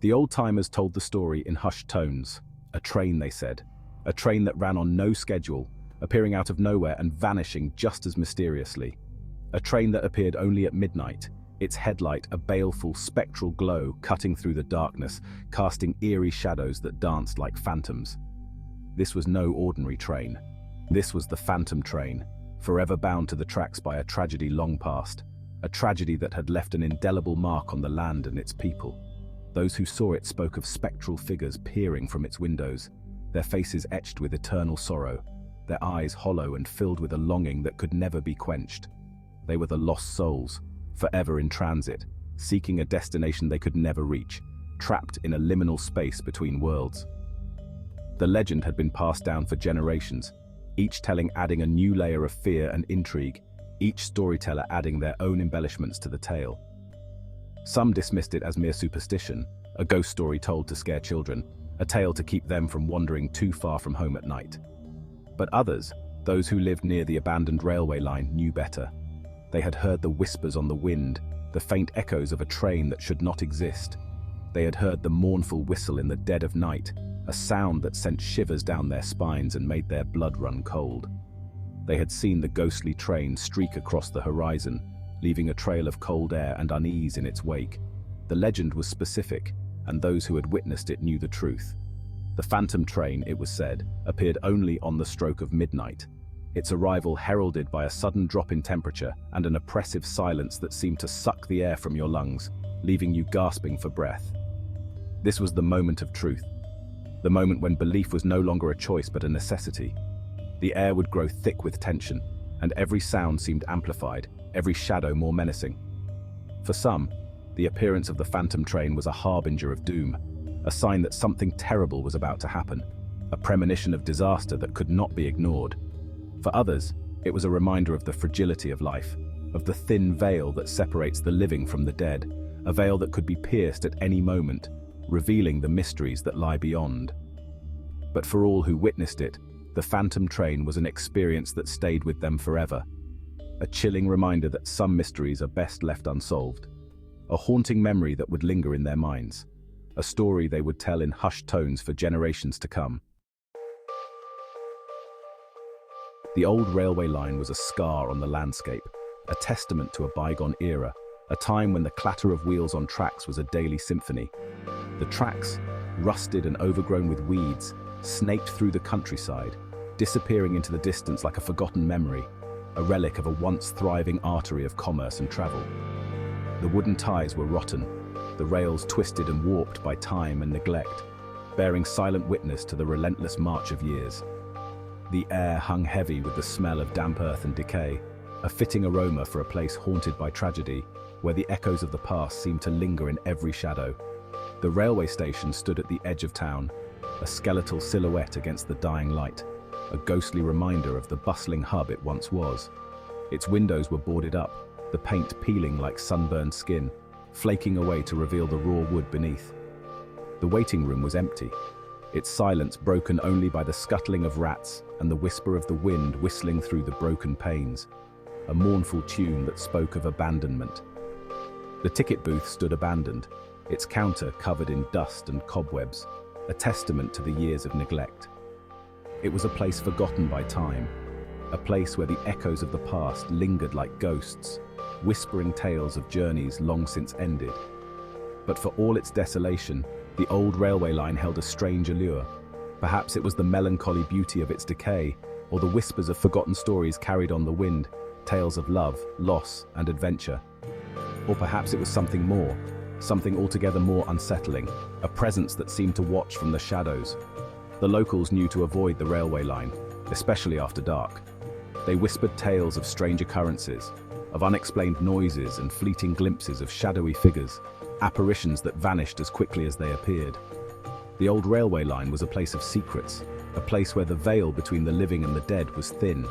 The old-timers told the story in hushed tones. A train, they said. A train that ran on no schedule, appearing out of nowhere and vanishing just as mysteriously. A train that appeared only at midnight, its headlight a baleful, spectral glow cutting through the darkness, casting eerie shadows that danced like phantoms. This was no ordinary train. This was the Phantom Train, forever bound to the tracks by a tragedy long past, a tragedy that had left an indelible mark on the land and its people. Those who saw it spoke of spectral figures peering from its windows, their faces etched with eternal sorrow, their eyes hollow and filled with a longing that could never be quenched. They were the lost souls, forever in transit, seeking a destination they could never reach, trapped in a liminal space between worlds. The legend had been passed down for generations, each telling adding a new layer of fear and intrigue, each storyteller adding their own embellishments to the tale. Some dismissed it as mere superstition, a ghost story told to scare children, a tale to keep them from wandering too far from home at night. But others, those who lived near the abandoned railway line, knew better. They had heard the whispers on the wind, the faint echoes of a train that should not exist. They had heard the mournful whistle in the dead of night, a sound that sent shivers down their spines and made their blood run cold. They had seen the ghostly train streak across the horizon, leaving a trail of cold air and unease in its wake. The legend was specific, and those who had witnessed it knew the truth. The Phantom Train, it was said, appeared only on the stroke of midnight, its arrival heralded by a sudden drop in temperature and an oppressive silence that seemed to suck the air from your lungs, leaving you gasping for breath. This was the moment of truth, the moment when belief was no longer a choice but a necessity. The air would grow thick with tension, and every sound seemed amplified, every shadow more menacing. For some, the appearance of the Phantom Train was a harbinger of doom, a sign that something terrible was about to happen, a premonition of disaster that could not be ignored. For others, it was a reminder of the fragility of life, of the thin veil that separates the living from the dead, a veil that could be pierced at any moment, revealing the mysteries that lie beyond. But for all who witnessed it, the Phantom Train was an experience that stayed with them forever, a chilling reminder that some mysteries are best left unsolved, a haunting memory that would linger in their minds, a story they would tell in hushed tones for generations to come. The old railway line was a scar on the landscape, a testament to a bygone era, a time when the clatter of wheels on tracks was a daily symphony. The tracks, rusted and overgrown with weeds, snaked through the countryside, disappearing into the distance like a forgotten memory, a relic of a once thriving artery of commerce and travel. The wooden ties were rotten, the rails twisted and warped by time and neglect, bearing silent witness to the relentless march of years. The air hung heavy with the smell of damp earth and decay, a fitting aroma for a place haunted by tragedy, where the echoes of the past seemed to linger in every shadow. The railway station stood at the edge of town, a skeletal silhouette against the dying light, a ghostly reminder of the bustling hub it once was. Its windows were boarded up, the paint peeling like sunburned skin, flaking away to reveal the raw wood beneath. The waiting room was empty, its silence broken only by the scuttling of rats and the whisper of the wind whistling through the broken panes, a mournful tune that spoke of abandonment. The ticket booth stood abandoned, its counter covered in dust and cobwebs, a testament to the years of neglect. It was a place forgotten by time, a place where the echoes of the past lingered like ghosts, whispering tales of journeys long since ended. But for all its desolation, the old railway line held a strange allure. Perhaps it was the melancholy beauty of its decay, or the whispers of forgotten stories carried on the wind, tales of love, loss, and adventure. Or perhaps it was something more, something altogether more unsettling, a presence that seemed to watch from the shadows. The locals knew to avoid the railway line, especially after dark. They whispered tales of strange occurrences, of unexplained noises and fleeting glimpses of shadowy figures, apparitions that vanished as quickly as they appeared. The old railway line was a place of secrets, a place where the veil between the living and the dead was thin,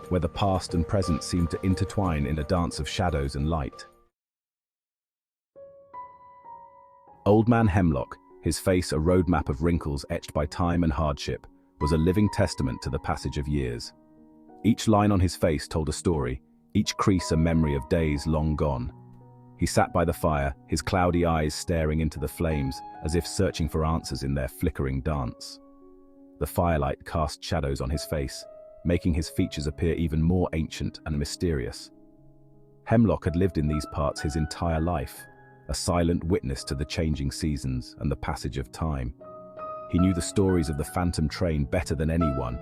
where the past and present seemed to intertwine in a dance of shadows and light. Old Man Hemlock, his face a roadmap of wrinkles etched by time and hardship, was a living testament to the passage of years. Each line on his face told a story, each crease a memory of days long gone. He sat by the fire, his cloudy eyes staring into the flames, as if searching for answers in their flickering dance. The firelight cast shadows on his face, making his features appear even more ancient and mysterious. Hemlock had lived in these parts his entire life, a silent witness to the changing seasons and the passage of time. He knew the stories of the phantom train better than anyone,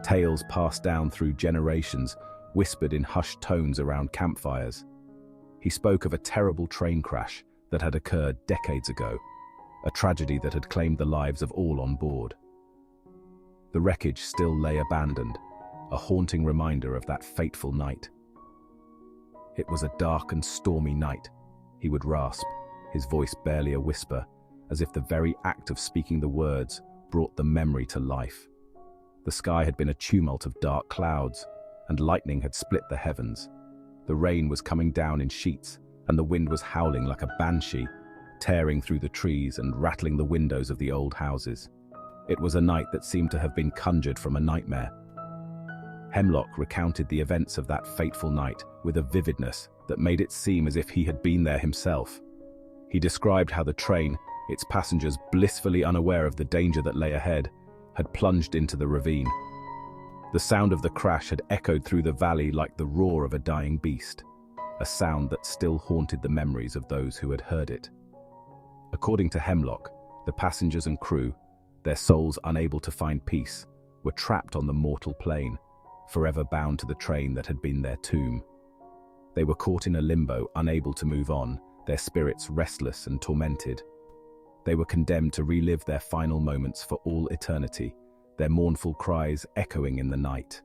tales passed down through generations, whispered in hushed tones around campfires. He spoke of a terrible train crash that had occurred decades ago, a tragedy that had claimed the lives of all on board. The wreckage still lay abandoned, a haunting reminder of that fateful night. "It was a dark and stormy night," he would rasp, his voice barely a whisper, as if the very act of speaking the words brought the memory to life. The sky had been a tumult of dark clouds, and lightning had split the heavens. The rain was coming down in sheets, and the wind was howling like a banshee, tearing through the trees and rattling the windows of the old houses. It was a night that seemed to have been conjured from a nightmare. Hemlock recounted the events of that fateful night with a vividness that made it seem as if he had been there himself. He described how the train, its passengers blissfully unaware of the danger that lay ahead, had plunged into the ravine. The sound of the crash had echoed through the valley like the roar of a dying beast, a sound that still haunted the memories of those who had heard it. According to Hemlock, the passengers and crew, their souls unable to find peace, were trapped on the mortal plane, forever bound to the train that had been their tomb. They were caught in a limbo, unable to move on, their spirits restless and tormented. They were condemned to relive their final moments for all eternity, their mournful cries echoing in the night.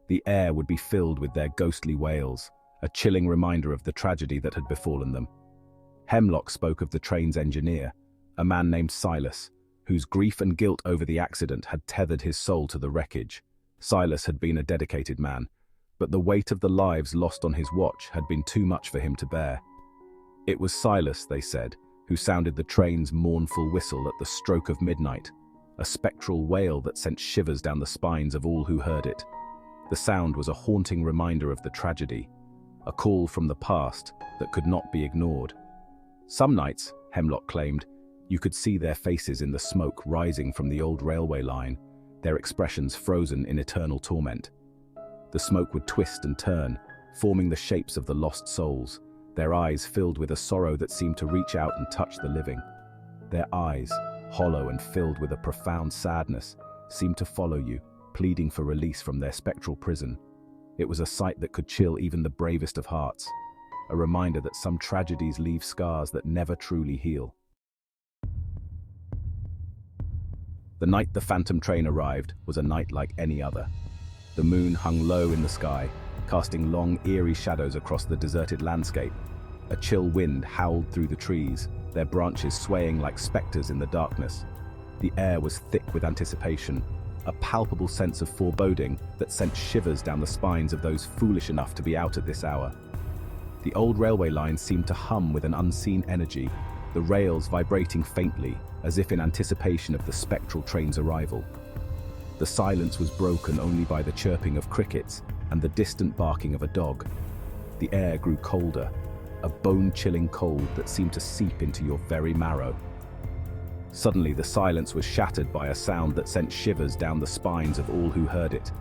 The air would be filled with their ghostly wails, a chilling reminder of the tragedy that had befallen them. Hemlock spoke of the train's engineer, a man named Silas, whose grief and guilt over the accident had tethered his soul to the wreckage. Silas had been a dedicated man, but the weight of the lives lost on his watch had been too much for him to bear. It was Silas, they said, who sounded the train's mournful whistle at the stroke of midnight, a spectral wail that sent shivers down the spines of all who heard it. The sound was a haunting reminder of the tragedy, a call from the past that could not be ignored. Some nights, Hemlock claimed, you could see their faces in the smoke rising from the old railway line, their expressions frozen in eternal torment. The smoke would twist and turn, forming the shapes of the lost souls, their eyes filled with a sorrow that seemed to reach out and touch the living. Their eyes, hollow and filled with a profound sadness, seemed to follow you, pleading for release from their spectral prison. It was a sight that could chill even the bravest of hearts, a reminder that some tragedies leave scars that never truly heal. The night the phantom train arrived was a night like any other. The moon hung low in the sky, casting long, eerie shadows across the deserted landscape. A chill wind howled through the trees, their branches swaying like specters in the darkness. The air was thick with anticipation, a palpable sense of foreboding that sent shivers down the spines of those foolish enough to be out at this hour. The old railway line seemed to hum with an unseen energy, the rails vibrating faintly, as if in anticipation of the spectral train's arrival. The silence was broken only by the chirping of crickets and the distant barking of a dog. The air grew colder, a bone-chilling cold that seemed to seep into your very marrow. Suddenly, the silence was shattered by a sound that sent shivers down the spines of all who heard it.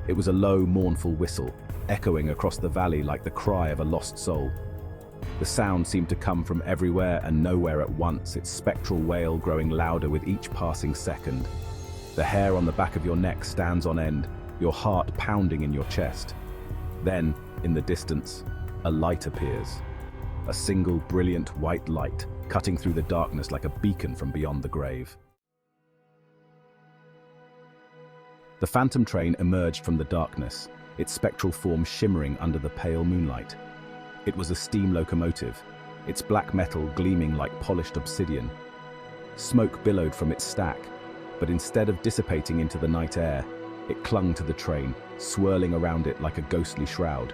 It was a low, mournful whistle, echoing across the valley like the cry of a lost soul. The sound seemed to come from everywhere and nowhere at once, its spectral wail growing louder with each passing second. The hair on the back of your neck stands on end, your heart pounding in your chest. Then, in the distance, a light appears. A single brilliant white light, cutting through the darkness like a beacon from beyond the grave. The phantom train emerged from the darkness, its spectral form shimmering under the pale moonlight. It was a steam locomotive, its black metal gleaming like polished obsidian. Smoke billowed from its stack, but instead of dissipating into the night air, it clung to the train, swirling around it like a ghostly shroud.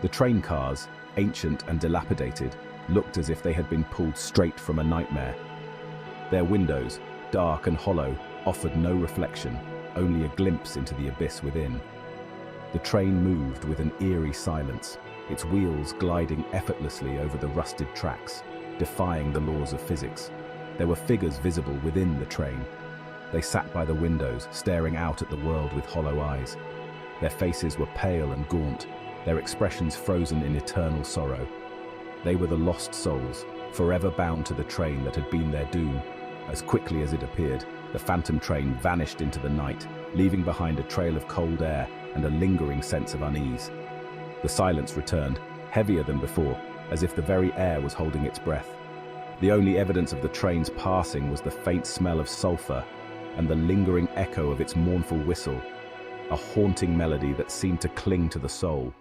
The train cars, ancient and dilapidated, looked as if they had been pulled straight from a nightmare. Their windows, dark and hollow, offered no reflection, only a glimpse into the abyss within. The train moved with an eerie silence, its wheels gliding effortlessly over the rusted tracks, defying the laws of physics. There were figures visible within the train. They sat by the windows, staring out at the world with hollow eyes. Their faces were pale and gaunt, their expressions frozen in eternal sorrow. They were the lost souls, forever bound to the train that had been their doom. As quickly as it appeared, the phantom train vanished into the night, leaving behind a trail of cold air and a lingering sense of unease. The silence returned, heavier than before, as if the very air was holding its breath. The only evidence of the train's passing was the faint smell of sulfur and the lingering echo of its mournful whistle, a haunting melody that seemed to cling to the soul.